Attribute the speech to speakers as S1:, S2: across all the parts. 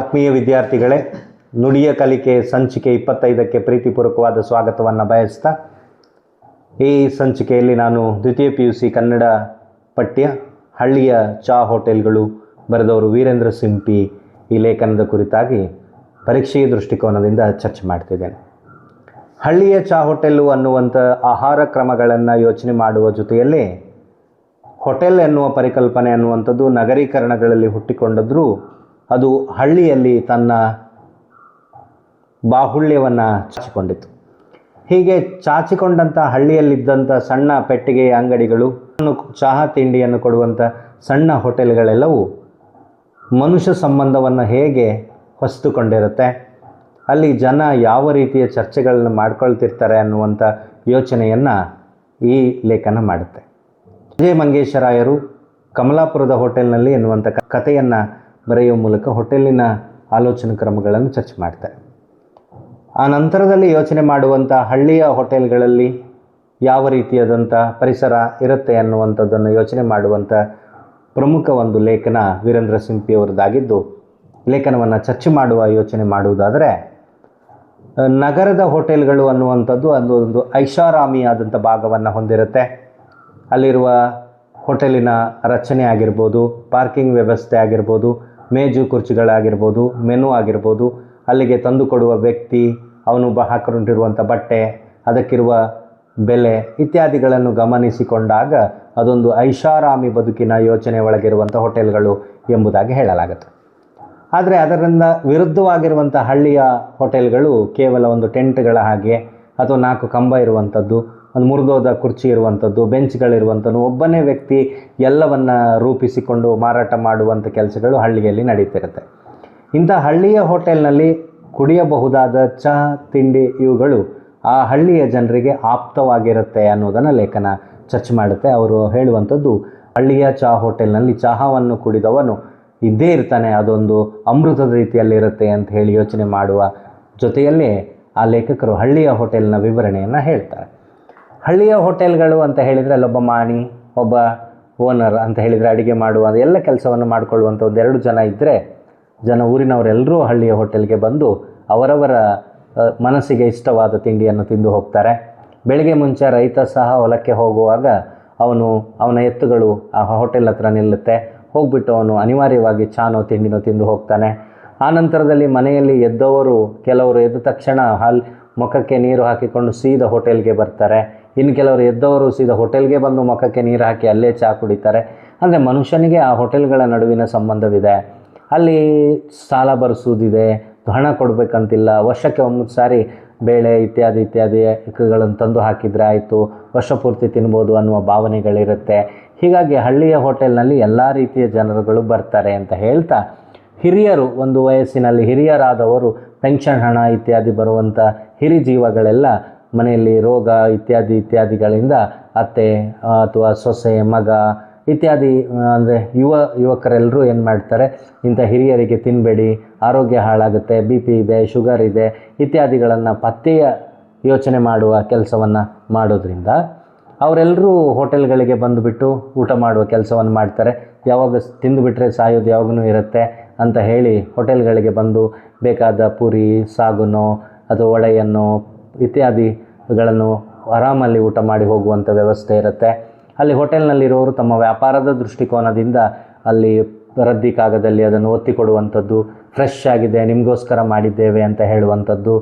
S1: ಆತ್ಮೀಯ ವಿದ್ಯಾರ್ಥಿಗಳೇ, ನುಡಿಯ ಕಲಿಕೆ ಸಂಚಿಕೆ 25ಕ್ಕೆ ಪ್ರೀತಿಪೂರ್ವಕವಾದ ಸ್ವಾಗತವನ್ನು ಬಯಸ್ತಾ, ಈ ಸಂಚಿಕೆಯಲ್ಲಿ ನಾನು ದ್ವಿತೀಯ PUC ಕನ್ನಡ ಪಠ್ಯ ಹಳ್ಳಿಯ ಚಹಾ ಹೋಟೆಲ್ಗಳು ಬರೆದವರು ವೀರೇಂದ್ರ ಸಿಂಪಿ ಈ ಲೇಖನದ ಕುರಿತಾಗಿ ಪರೀಕ್ಷೆಯ ದೃಷ್ಟಿಕೋನದಿಂದ ಚರ್ಚೆ ಮಾಡ್ತಿದ್ದೇನೆ. ಹಳ್ಳಿಯ ಚಹಾ ಹೋಟೆಲ್ಲು ಅನ್ನುವಂಥ ಆಹಾರ ಕ್ರಮಗಳನ್ನು ಯೋಚನೆ ಮಾಡುವ ಜೊತೆಯಲ್ಲಿ ಹೋಟೆಲ್ ಎನ್ನುವ ಪರಿಕಲ್ಪನೆ ಅನ್ನುವಂಥದ್ದು ನಗರೀಕರಣಗಳಲ್ಲಿ ಹುಟ್ಟಿಕೊಂಡರೂ ಅದು ಹಳ್ಳಿಯಲ್ಲಿ ತನ್ನ ಬಾಹುಳ್ಯವನ್ನು ಚಾಚಿಕೊಂಡಿತು. ಹೀಗೆ ಚಾಚಿಕೊಂಡಂಥ ಹಳ್ಳಿಯಲ್ಲಿದ್ದಂಥ ಸಣ್ಣ ಪೆಟ್ಟಿಗೆಯ ಅಂಗಡಿಗಳು, ಚಹಾ ತಿಂಡಿಯನ್ನು ಕೊಡುವಂಥ ಸಣ್ಣ ಹೋಟೆಲ್ಗಳೆಲ್ಲವೂ ಮನುಷ್ಯ ಸಂಬಂಧವನ್ನು ಹೇಗೆ ಹೊಸ್ತುಕೊಂಡಿರುತ್ತೆ, ಅಲ್ಲಿ ಜನ ಯಾವ ರೀತಿಯ ಚರ್ಚೆಗಳನ್ನು ಮಾಡ್ಕೊಳ್ತಿರ್ತಾರೆ ಅನ್ನುವಂಥ ಯೋಚನೆಯನ್ನು ಈ ಲೇಖನ ಮಾಡುತ್ತೆ. ವಿಜಯ ಮಂಗೇಶರಾಯರು ಕಮಲಾಪುರದ ಹೋಟೆಲ್ನಲ್ಲಿ ಎನ್ನುವಂಥ ಕಥೆಯನ್ನು ಬರೆಯುವ ಮೂಲಕ ಹೋಟೆಲಿನ ಆಲೋಚನಾ ಕ್ರಮಗಳನ್ನು ಚರ್ಚೆ ಮಾಡ್ತಾರೆ. ಆ ನಂತರದಲ್ಲಿ ಯೋಚನೆ ಮಾಡುವಂಥ ಹಳ್ಳಿಯ ಹೋಟೆಲ್ಗಳಲ್ಲಿ ಯಾವ ರೀತಿಯಾದಂಥ ಪರಿಸರ ಇರುತ್ತೆ ಅನ್ನುವಂಥದ್ದನ್ನು ಯೋಚನೆ ಮಾಡುವಂಥ ಪ್ರಮುಖ ಒಂದು ಲೇಖನ ವೀರೇಂದ್ರ ಸಿಂಪಿಯವರದ್ದಾಗಿದ್ದು, ಲೇಖನವನ್ನು ಚರ್ಚೆ ಮಾಡುವ ಯೋಚನೆ ಮಾಡುವುದಾದರೆ, ನಗರದ ಹೋಟೆಲ್ಗಳು ಅನ್ನುವಂಥದ್ದು ಒಂದು ಐಷಾರಾಮಿಯಾದಂಥ ಭಾಗವನ್ನು ಹೊಂದಿರುತ್ತೆ. ಅಲ್ಲಿರುವ ಹೋಟೆಲಿನ ರಚನೆ ಆಗಿರ್ಬೋದು, ಪಾರ್ಕಿಂಗ್ ವ್ಯವಸ್ಥೆ ಆಗಿರ್ಬೋದು, ಮೇಜು ಕುರ್ಚಿಗಳಾಗಿರ್ಬೋದು, ಮೆನು ಆಗಿರ್ಬೋದು, ಅಲ್ಲಿಗೆ ತಂದುಕೊಡುವ ವ್ಯಕ್ತಿ, ಅವನು ಹಾಕೊಂಡಿರುವಂಥ ಬಟ್ಟೆ, ಅದಕ್ಕಿರುವ ಬೆಲೆ ಇತ್ಯಾದಿಗಳನ್ನು ಗಮನಿಸಿಕೊಂಡಾಗ ಅದೊಂದು ಐಷಾರಾಮಿ ಬದುಕಿನ ಯೋಚನೆ ಒಳಗಿರುವಂಥ ಹೋಟೆಲ್ಗಳು ಎಂಬುದಾಗಿ ಹೇಳಲಾಗುತ್ತೆ. ಆದರೆ ಅದರಿಂದ ವಿರುದ್ಧವಾಗಿರುವಂಥ ಹಳ್ಳಿಯ ಹೋಟೆಲ್ಗಳು ಕೇವಲ ಒಂದು ಟೆಂಟ್ಗಳ ಹಾಗೆ, ಅಥವಾ 4 ಕಂಬ ಇರುವಂಥದ್ದು, ಒಂದು ಮುರಿದೋದ ಕುರ್ಚಿ ಇರುವಂಥದ್ದು, ಬೆಂಚ್ಗಳಿರುವಂಥದ್ದು, ಒಬ್ಬನೇ ವ್ಯಕ್ತಿ ಎಲ್ಲವನ್ನು ರೂಪಿಸಿಕೊಂಡು ಮಾರಾಟ ಮಾಡುವಂಥ ಕೆಲಸಗಳು ಹಳ್ಳಿಯಲ್ಲಿ ನಡೀತಿರುತ್ತೆ. ಇಂಥ ಹಳ್ಳಿಯ ಹೋಟೆಲ್ನಲ್ಲಿ ಕುಡಿಯಬಹುದಾದ ಚಹಾ ತಿಂಡಿ ಇವುಗಳು ಆ ಹಳ್ಳಿಯ ಜನರಿಗೆ ಆಪ್ತವಾಗಿರುತ್ತೆ ಅನ್ನೋದನ್ನು ಲೇಖನ ಚರ್ಚೆ ಮಾಡುತ್ತೆ. ಅವರು ಹೇಳುವಂಥದ್ದು, ಹಳ್ಳಿಯ ಚಹಾ ಹೋಟೆಲ್ನಲ್ಲಿ ಚಹಾವನ್ನು ಕುಡಿದವನು ಇದ್ದೇ ಇರ್ತಾನೆ, ಅದೊಂದು ಅಮೃತದ ರೀತಿಯಲ್ಲಿರುತ್ತೆ ಅಂತ ಹೇಳಿ ಯೋಚನೆ ಮಾಡುವ ಜೊತೆಯಲ್ಲೇ ಆ ಲೇಖಕರು ಹಳ್ಳಿಯ ಹೋಟೆಲ್ನ ವಿವರಣೆಯನ್ನು ಹೇಳ್ತಾರೆ. ಹಳ್ಳಿಯ ಹೋಟೆಲ್ಗಳು ಅಂತ ಹೇಳಿದರೆ ಅಲ್ಲೊಬ್ಬ ಮಾಣಿ, ಒಬ್ಬ ಓನರ್ ಅಂತ ಹೇಳಿದರೆ ಅಡುಗೆ ಮಾಡುವ ಎಲ್ಲ ಕೆಲಸವನ್ನು ಮಾಡಿಕೊಳ್ಳುವಂಥ 2 ಜನ ಇದ್ದರೆ, ಊರಿನವರೆಲ್ಲರೂ ಹಳ್ಳಿಯ ಹೋಟೆಲ್ಗೆ ಬಂದು ಅವರವರ ಮನಸ್ಸಿಗೆ ಇಷ್ಟವಾದ ತಿಂಡಿಯನ್ನು ತಿಂದು ಹೋಗ್ತಾರೆ. ಬೆಳಿಗ್ಗೆ ಮುಂಚೆ ರೈತ ಸಹ ಹೊಲಕ್ಕೆ ಹೋಗುವಾಗ ಅವನ ಎತ್ತುಗಳು ಆ ಹೋಟೆಲ್ ಹತ್ರ ನಿಲ್ಲುತ್ತೆ. ಹೋಗ್ಬಿಟ್ಟು ಅವನು ಅನಿವಾರ್ಯವಾಗಿ ಚಾನೋ ತಿಂಡಿನೋ ತಿಂದು ಹೋಗ್ತಾನೆ. ಆ ನಂತರದಲ್ಲಿ ಮನೆಯಲ್ಲಿ ಕೆಲವರು ಎದ್ದ ತಕ್ಷಣ ಮುಖಕ್ಕೆ ನೀರು ಹಾಕಿಕೊಂಡು ಸೀದಾ ಹೋಟೆಲ್ಗೆ ಬರ್ತಾರೆ. ಇನ್ನು ಕೆಲವರು ಎದ್ದವರು ಸೀದಾ ಹೋಟೆಲ್ಗೆ ಬಂದು ಮುಖಕ್ಕೆ ನೀರು ಹಾಕಿ ಅಲ್ಲೇ ಚಹಾ ಕುಡಿತಾರೆ. ಅಂದರೆ ಮನುಷ್ಯನಿಗೆ ಆ ಹೋಟೆಲ್ಗಳ ನಡುವಿನ ಸಂಬಂಧವಿದೆ. ಅಲ್ಲಿ ಸಾಲ ಬರೆಸುವುದಿದೆ, ಹಣ ಕೊಡಬೇಕಂತಿಲ್ಲ, ವರ್ಷಕ್ಕೆ 1 ಸಾರಿ ಬೇಳೆ ಇತ್ಯಾದಿಗಳನ್ನು ತಂದು ಹಾಕಿದರೆ ಆಯಿತು, ವರ್ಷ ಪೂರ್ತಿ ತಿನ್ಬೋದು ಅನ್ನುವ ಭಾವನೆಗಳಿರುತ್ತೆ. ಹೀಗಾಗಿ ಹಳ್ಳಿಯ ಹೋಟೆಲ್ನಲ್ಲಿ ಎಲ್ಲ ರೀತಿಯ ಜನರುಗಳು ಬರ್ತಾರೆ ಅಂತ ಹೇಳ್ತಾ, ಹಿರಿಯರು, ಒಂದು ವಯಸ್ಸಿನಲ್ಲಿ ಹಿರಿಯರಾದವರು, ಪೆನ್ಷನ್ ಹಣ ಇತ್ಯಾದಿ ಬರುವಂಥ ಹಿರಿಜೀವಗಳೆಲ್ಲ ಮನೆಯಲ್ಲಿ ರೋಗ ಇತ್ಯಾದಿಗಳಿಂದ ಅತ್ತೆ ಅಥವಾ ಸೊಸೆ, ಮಗ ಇತ್ಯಾದಿ, ಅಂದರೆ ಯುವಕರೆಲ್ಲರೂ ಏನು ಮಾಡ್ತಾರೆ, ಇಂಥ ಹಿರಿಯರಿಗೆ ತಿನ್ನಬೇಡಿ, ಆರೋಗ್ಯ ಹಾಳಾಗುತ್ತೆ, BP ಇದೆ, ಶುಗರ್ ಇದೆ ಇತ್ಯಾದಿಗಳನ್ನು ಪಥ್ಯೆಯ ಯೋಚನೆ ಮಾಡುವ ಕೆಲಸವನ್ನು ಮಾಡೋದ್ರಿಂದ ಅವರೆಲ್ಲರೂ ಹೋಟೆಲ್ಗಳಿಗೆ ಬಂದುಬಿಟ್ಟು ಊಟ ಮಾಡುವ ಕೆಲಸವನ್ನು ಮಾಡ್ತಾರೆ. ಯಾವಾಗ ತಿಂದುಬಿಟ್ರೆ ಸಾಯೋದು ಯಾವಾಗೂ ಇರುತ್ತೆ ಅಂತ ಹೇಳಿ ಹೋಟೆಲ್ಗಳಿಗೆ ಬಂದು ಬೇಕಾದ ಪೂರಿ, ಸಾಗುನೋ ಅಥವಾ ವಡೆಯನ್ನು ಇತ್ಯಾದಿಗಳನ್ನು ಆರಾಮಲ್ಲಿ ಊಟ ಮಾಡಿ ಹೋಗುವಂಥ ವ್ಯವಸ್ಥೆ ಇರುತ್ತೆ. ಅಲ್ಲಿ ಹೋಟೆಲ್ನಲ್ಲಿರೋರು ತಮ್ಮ ವ್ಯಾಪಾರದ ದೃಷ್ಟಿಕೋನದಿಂದ ಅಲ್ಲಿ ರದ್ದಿ ಕಾಗದಲ್ಲಿ ಅದನ್ನು ಒತ್ತಿ ಕೊಡುವಂಥದ್ದು, ಫ್ರೆಶ್ ಆಗಿದೆ, ನಿಮಗೋಸ್ಕರ ಮಾಡಿದ್ದೇವೆ ಅಂತ ಹೇಳುವಂಥದ್ದು,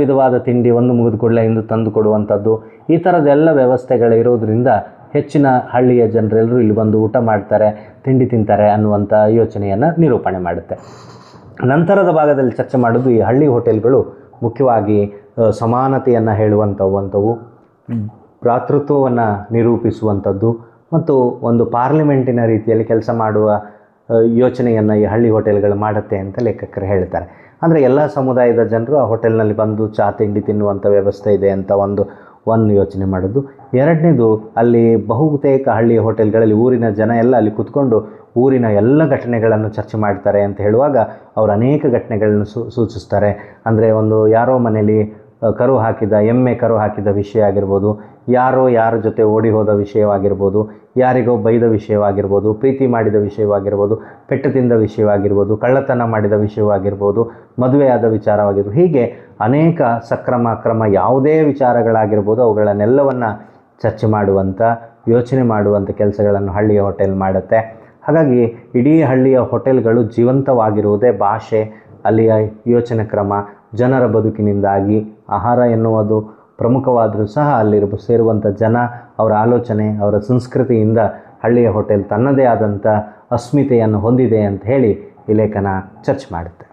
S1: ವಿಧವಾದ ತಿಂಡಿ ಒಂದು ಮುಗಿದ ಕೂಡಲೇ ಇಂದು ತಂದು ಕೊಡುವಂಥದ್ದು, ಈ ಥರದ್ದೆಲ್ಲ ವ್ಯವಸ್ಥೆಗಳಿರೋದ್ರಿಂದ ಹೆಚ್ಚಿನ ಹಳ್ಳಿಯ ಜನರೆಲ್ಲರೂ ಇಲ್ಲಿ ಬಂದು ಊಟ ಮಾಡ್ತಾರೆ, ತಿಂಡಿ ತಿಂತಾರೆ ಅನ್ನುವಂಥ ಯೋಚನೆಯನ್ನು ನಿರೂಪಣೆ ಮಾಡುತ್ತೆ. ನಂತರದ ಭಾಗದಲ್ಲಿ ಚರ್ಚೆ ಮಾಡೋದು, ಈ ಹಳ್ಳಿ ಹೋಟೆಲ್ಗಳು ಮುಖ್ಯವಾಗಿ ಸಮಾನತೆಯನ್ನು ಹೇಳುವಂಥವು, ಭ್ರಾತೃತ್ವವನ್ನು ನಿರೂಪಿಸುವಂಥದ್ದು ಮತ್ತು ಒಂದು ಪಾರ್ಲಿಮೆಂಟಿನ ರೀತಿಯಲ್ಲಿ ಕೆಲಸ ಮಾಡುವ ಯೋಚನೆಯನ್ನು ಈ ಹಳ್ಳಿ ಹೋಟೆಲ್ಗಳು ಮಾಡುತ್ತೆ ಅಂತ ಲೇಖಕರು ಹೇಳ್ತಾರೆ. ಅಂದರೆ ಎಲ್ಲ ಸಮುದಾಯದ ಜನರು ಆ ಹೋಟೆಲ್ನಲ್ಲಿ ಬಂದು ಚಹಾ ತಿಂಡಿ ತಿನ್ನುವಂಥ ವ್ಯವಸ್ಥೆ ಇದೆ ಅಂತ ಒಂದು ಯೋಚನೆ ಮಾಡೋದು. ಎರಡನೇದು, ಅಲ್ಲಿ ಬಹುತೇಕ ಹಳ್ಳಿಯ ಹೋಟೆಲ್ಗಳಲ್ಲಿ ಊರಿನ ಜನ ಎಲ್ಲ ಅಲ್ಲಿ ಕೂತ್ಕೊಂಡು ಊರಿನ ಎಲ್ಲ ಘಟನೆಗಳನ್ನು ಚರ್ಚೆ ಮಾಡ್ತಾರೆ ಅಂತ ಹೇಳುವಾಗ ಅವರು ಅನೇಕ ಘಟನೆಗಳನ್ನು ಸೂಚಿಸ್ತಾರೆ. ಅಂದರೆ ಯಾರೋ ಮನೇಲಿ ಕರು ಹಾಕಿದ ಎಮ್ಮೆ ಕರು ಹಾಕಿದ ವಿಷಯ ಆಗಿರ್ಬೋದು, ಯಾರೋ ಯಾರ ಜೊತೆ ಓಡಿ ಹೋದ ವಿಷಯವಾಗಿರ್ಬೋದು, ಯಾರಿಗೋ ಬೈದ ವಿಷಯವಾಗಿರ್ಬೋದು, ಪ್ರೀತಿ ಮಾಡಿದ ವಿಷಯವಾಗಿರ್ಬೋದು, ಪೆಟ್ಟು ತಿಂದ ವಿಷಯವಾಗಿರ್ಬೋದು, ಕಳ್ಳತನ ಮಾಡಿದ ವಿಷಯವಾಗಿರ್ಬೋದು, ಮದುವೆಯಾದ ವಿಚಾರವಾಗಿರ್ಬೋದು, ಹೀಗೆ ಅನೇಕ ಸಕ್ರಮ ಅಕ್ರಮ ಯಾವುದೇ ವಿಚಾರಗಳಾಗಿರ್ಬೋದು ಅವುಗಳನ್ನೆಲ್ಲವನ್ನು ಚರ್ಚೆ ಮಾಡುವಂಥ, ಯೋಚನೆ ಮಾಡುವಂಥ ಕೆಲಸಗಳನ್ನು ಹಳ್ಳಿಯ ಹೋಟೆಲ್ ಮಾಡುತ್ತೆ. ಹಾಗಾಗಿ ಇಡೀ ಹಳ್ಳಿಯ ಹೋಟೆಲ್ಗಳು ಜೀವಂತವಾಗಿರುವುದೇ ಭಾಷೆ, ಅಲ್ಲಿಯ ಯೋಚನೆ ಕ್ರಮ, ಜನರ ಬದುಕಿನಿಂದಾಗಿ. ಆಹಾರ ಎನ್ನುವುದು ಪ್ರಮುಖವಾದರೂ ಸಹ ಸೇರುವಂಥ ಜನ, ಅವರ ಆಲೋಚನೆ, ಅವರ ಸಂಸ್ಕೃತಿಯಿಂದ ಹಳ್ಳಿಯ ಹೋಟೆಲ್ ತನ್ನದೇ ಆದಂಥ ಅಸ್ಮಿತೆಯನ್ನು ಹೊಂದಿದೆ ಅಂತ ಹೇಳಿ ಈ ಲೇಖನ ಚರ್ಚೆ ಮಾಡುತ್ತೆ.